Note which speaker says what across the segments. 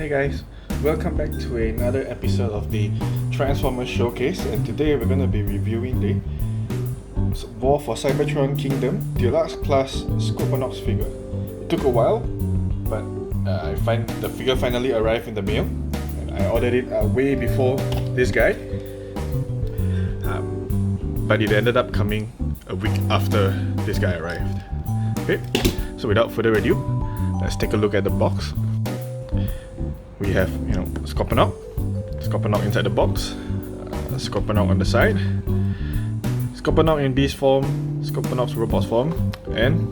Speaker 1: Hey guys, welcome back to another episode of the Transformers Showcase, and today we're going to be reviewing the War for Cybertron Kingdom Deluxe Class Scorponok figure. It took a while, but I find the figure finally arrived in the mail, and I ordered it way before this guy, but it ended up coming a week after this guy arrived. Okay, so without further ado, let's take a look at the box. We have, Scorponok inside the box, Scorponok on the side, Scorponok in beast form, Scorponok's robot form, and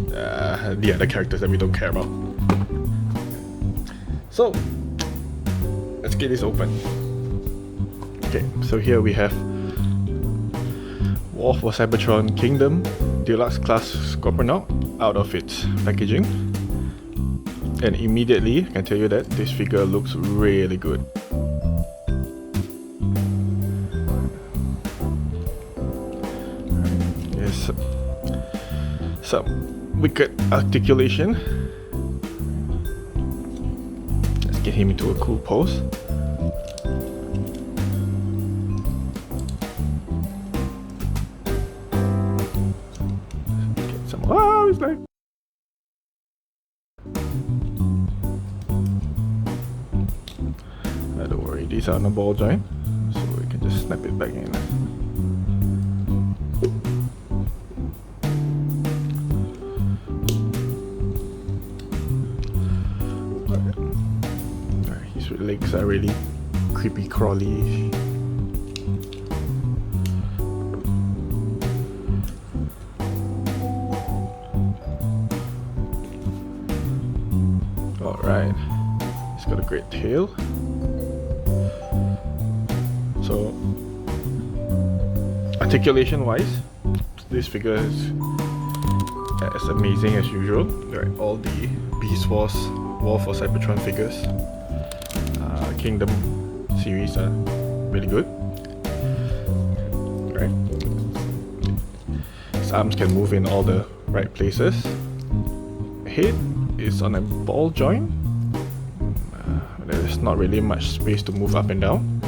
Speaker 1: the other characters that we don't care about. So, let's get this open. Okay, so here we have War for Cybertron Kingdom Deluxe Class Scorponok out of its packaging. And immediately, I can tell you that this figure looks really good. Yes, some wicked articulation. Let's get him into a cool pose. Get some. Oh, he's like. Don't worry, these are on a ball joint, so we can just snap it back in. Alright, his legs are really creepy crawly. Alright, he's got a great tail. So, articulation wise, this figure is as amazing as usual. Right, all the beastwars War for Cybertron figures, Kingdom series are really good. Right, his arms can move in all the right places. Head is on a ball joint. There's not really much space to move up and down.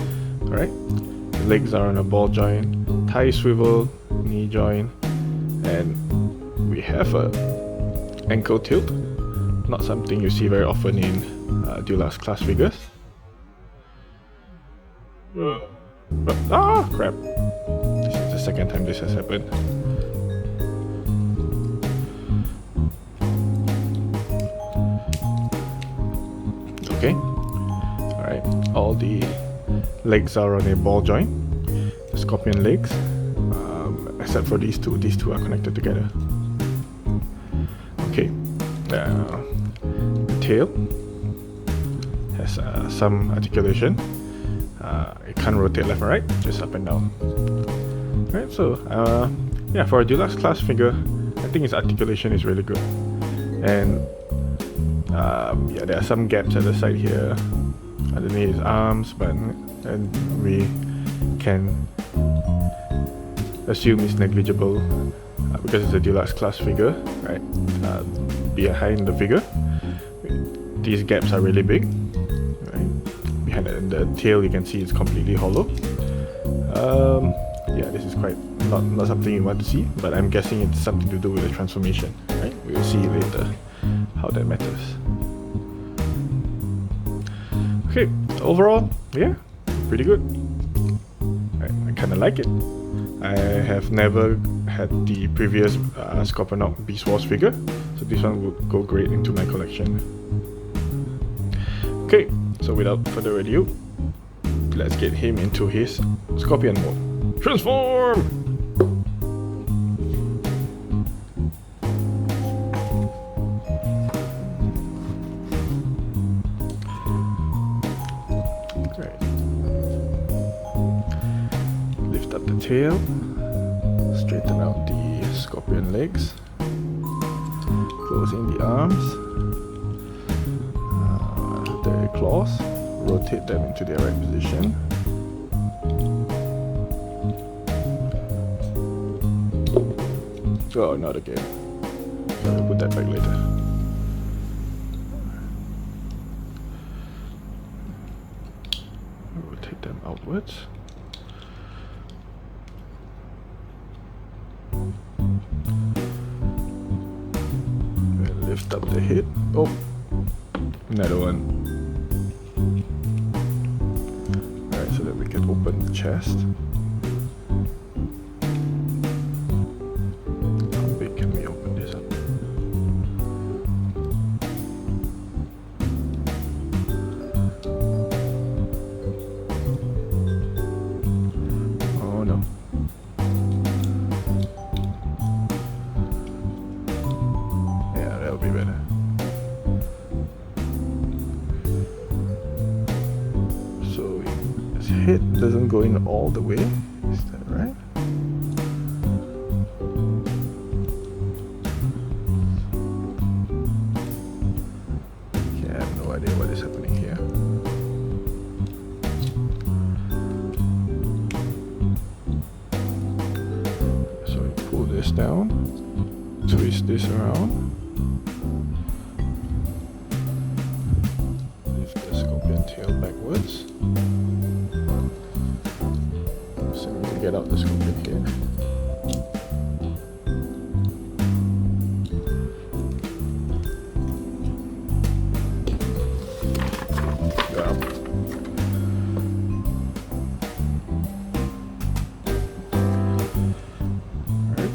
Speaker 1: Alright, the legs are on a ball joint, thigh swivel, knee joint, and we have a ankle tilt. Not something you see very often in Deluxe class figures. Crap! This is the second time this has happened. Okay. Alright, all the legs are on a ball joint, the scorpion legs, except for these two are connected together. Okay, the tail has some articulation. It can't rotate left and right, just up and down. Right, so yeah, for a Deluxe class figure, I think its articulation is really good. And yeah, there are some gaps at the side here underneath his arms, but we can assume it's negligible because it's a Deluxe class figure, right? Behind the figure, these gaps are really big. Right? Behind the tail, you can see it's completely hollow. Yeah, this is quite not something you want to see, but I'm guessing it's something to do with the transformation. Right? We'll see later how that matters. Okay, overall, yeah, pretty good. I kind of like it. I have never had the previous Scorponok Beast Wars figure, so this one would go great into my collection. Okay, so without further ado, let's get him into his Scorpion mode. Transform! Lift up the tail, straighten out the scorpion legs, close in the arms, the claws, rotate them into their right position. Oh, not again. I'll put that back later. outwards. We'll lift up the head. Oh, another one. Alright, so that we can open the chest. How big can we open this up? Oh no. Yeah, that'll be better. So his head doesn't go in all the way, is that right? Okay, I have no idea what is happening here. So we pull this down, twist this around, lift the scorpion tail backwards. So we need to get out the scorpion head. Yeah. Alright.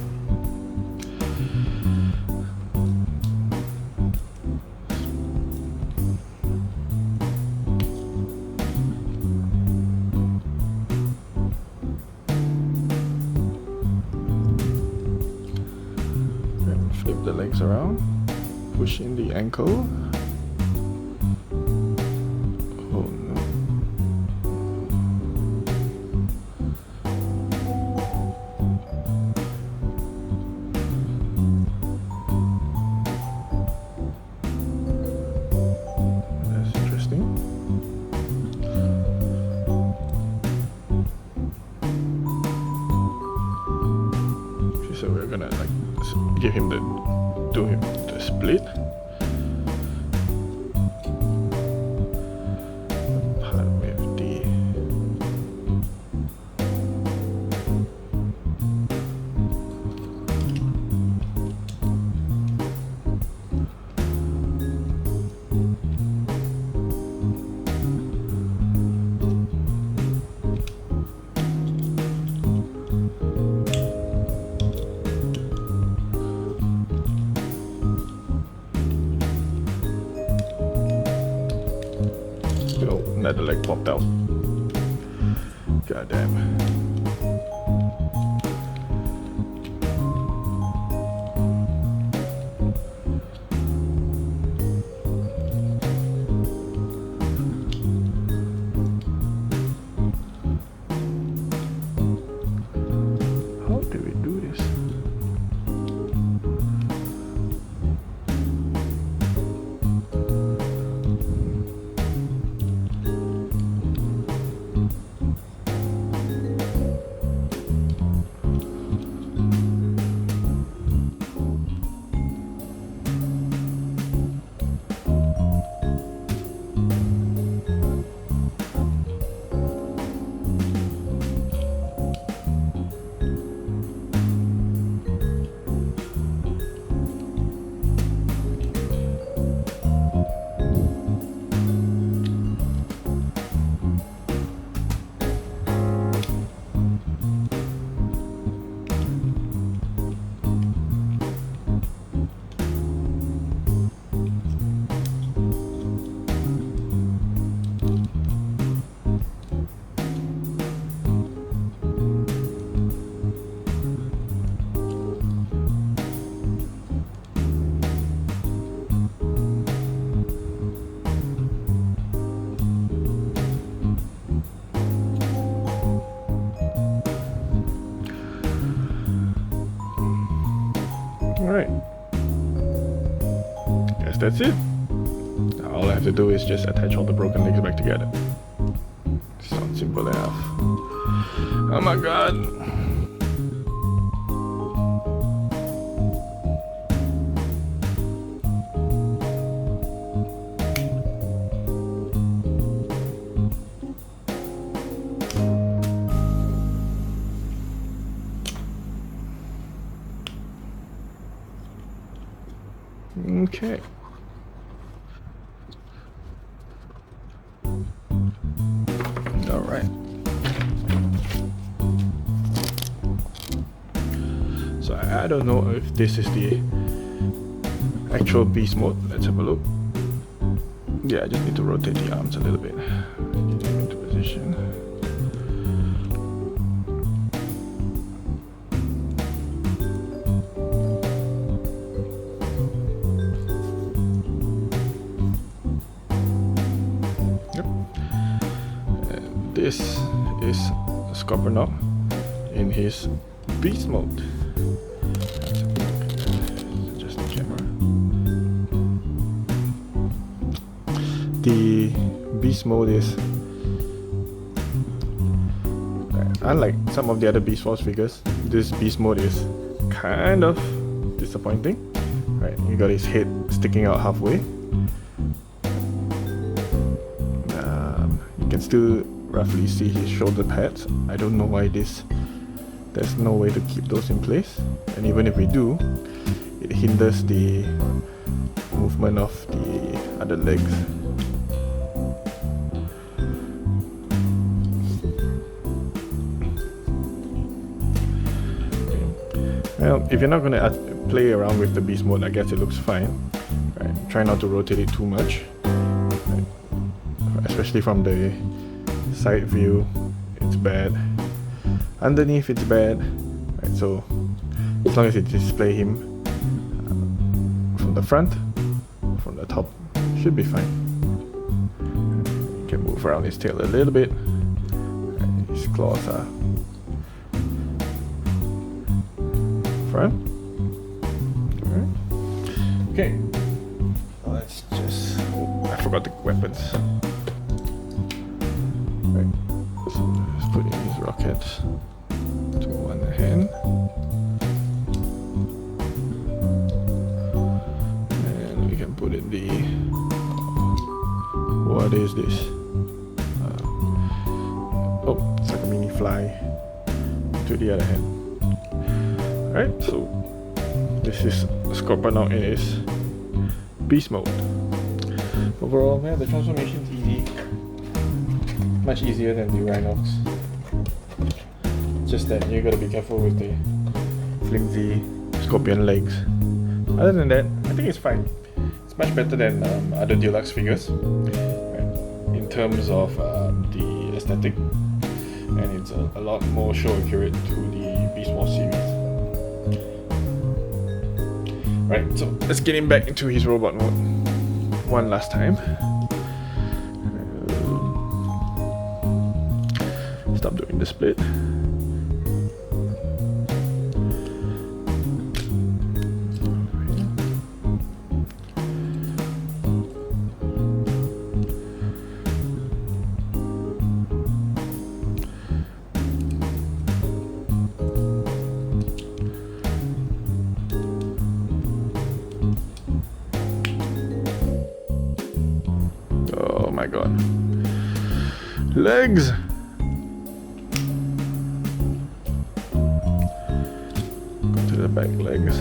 Speaker 1: And flip the legs around, push in the ankle. Oh no. That's interesting. Okay, so we're gonna like give him do him the split. Part with the oh, another leg popped out. God damn. How do we do this? Alright. Guess that's it. All I have to do is just attach all the broken legs back together. Sounds simple enough. Oh my god. Okay. Alright. So I don't know if this is the actual beast mode. Let's have a look. Yeah, I just need to rotate the arms a little bit. Get them into position. Yep. And this is Scorponok in his beast mode. Adjust the camera. The beast mode is, unlike some of the other Beast Wars figures, this beast mode is kind of disappointing. Right, you got his head sticking out halfway. You can still roughly see his shoulder pads. I don't know why there's no way to keep those in place, and even if we do, it hinders the movement of the other legs. Well, if you're not going to play around with the beast mode, I guess it looks fine. Right? Try not to rotate it too much, right? Especially from the side view. It's bad. Underneath, it's bad. Right? So as long as you display him from the front, from the top, should be fine. You can move around his tail a little bit. Right? His claws are front. Alright. Okay. Let's just. Oh, I forgot the weapons. Right. So let's put in his rockets to one hand. And we can put in the. What is this? Oh, it's like a mini fly to the other hand. Right, so this is Scorponok in his beast mode. Overall, man, the transformation's easy. Much easier than the Rhinox. Just that you gotta be careful with the flimsy scorpion legs. Other than that, I think it's fine. It's much better than other Deluxe figures, right? In terms of the aesthetic, and it's a lot more show accurate to the Beast Wars series. Right, so let's get him back into his robot mode one last time. Stop doing the split. Oh my god. Legs! Go to the back legs.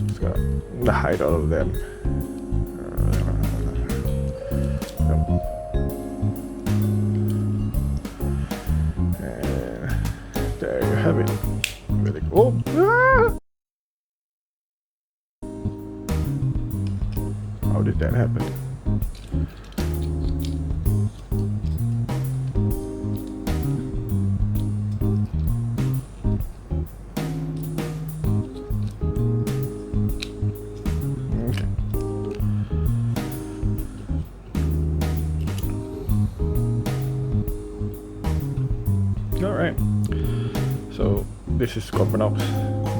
Speaker 1: It's got the height out of them. And there you have it. Really cool. Ah! How did that happen? Okay. Alright. So this is Scorponok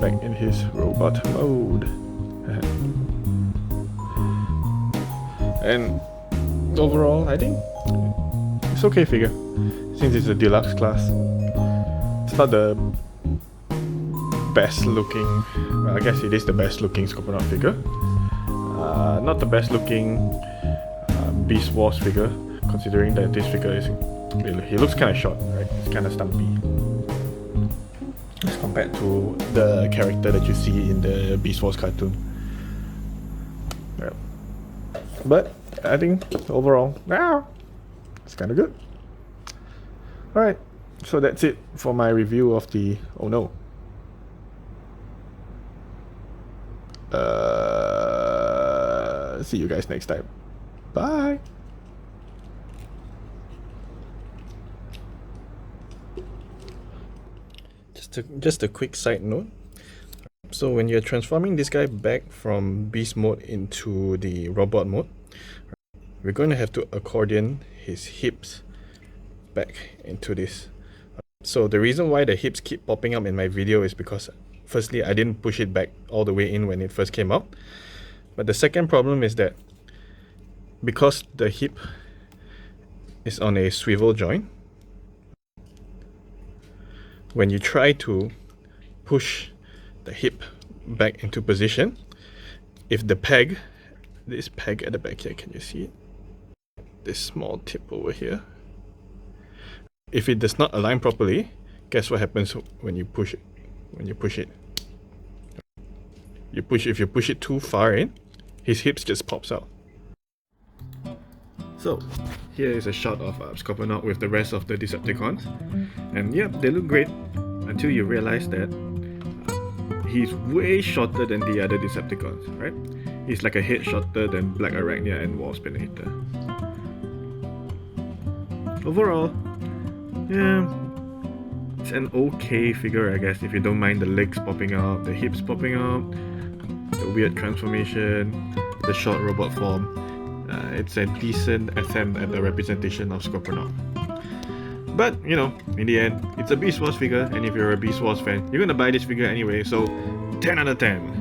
Speaker 1: back in his robot mode. And overall, I think it's okay figure. Since it's a deluxe class, it's not the best looking. Well, I guess it is the best looking Scorponok figure. Not the best looking Beast Wars figure, considering that this figure is. He looks kind of short, right? It's kind of stumpy. as compared to the character that you see in the Beast Wars cartoon. Yeah. But I think overall, it's kind of good. Alright, so that's it for my review of the... Oh no. See you guys next time. Bye. Just a quick side note. So when you're transforming this guy back from beast mode into the robot mode, we're going to have to accordion his hips back into this. So the reason why the hips keep popping up in my video is because firstly, I didn't push it back all the way in when it first came out. But the second problem is that because the hip is on a swivel joint, when you try to push the hip back into position, if the peg, this peg at the back here, can you see it? This small tip over here. If it does not align properly, guess what happens when you push it? When you push it, if you push it too far in, his hips just pops out. So here is a shot of Scorponok with the rest of the Decepticons, and yep, they look great until you realize that he's way shorter than the other Decepticons, right? He's like a head shorter than Black Arachnia and Warspinator. Overall, yeah, it's an okay figure, I guess, if you don't mind the legs popping out, the hips popping out, the weird transformation, the short robot form. It's a decent attempt at the representation of Scorponok. But, you know, in the end, it's a Beast Wars figure, and if you're a Beast Wars fan, you're gonna buy this figure anyway, so 10 out of 10.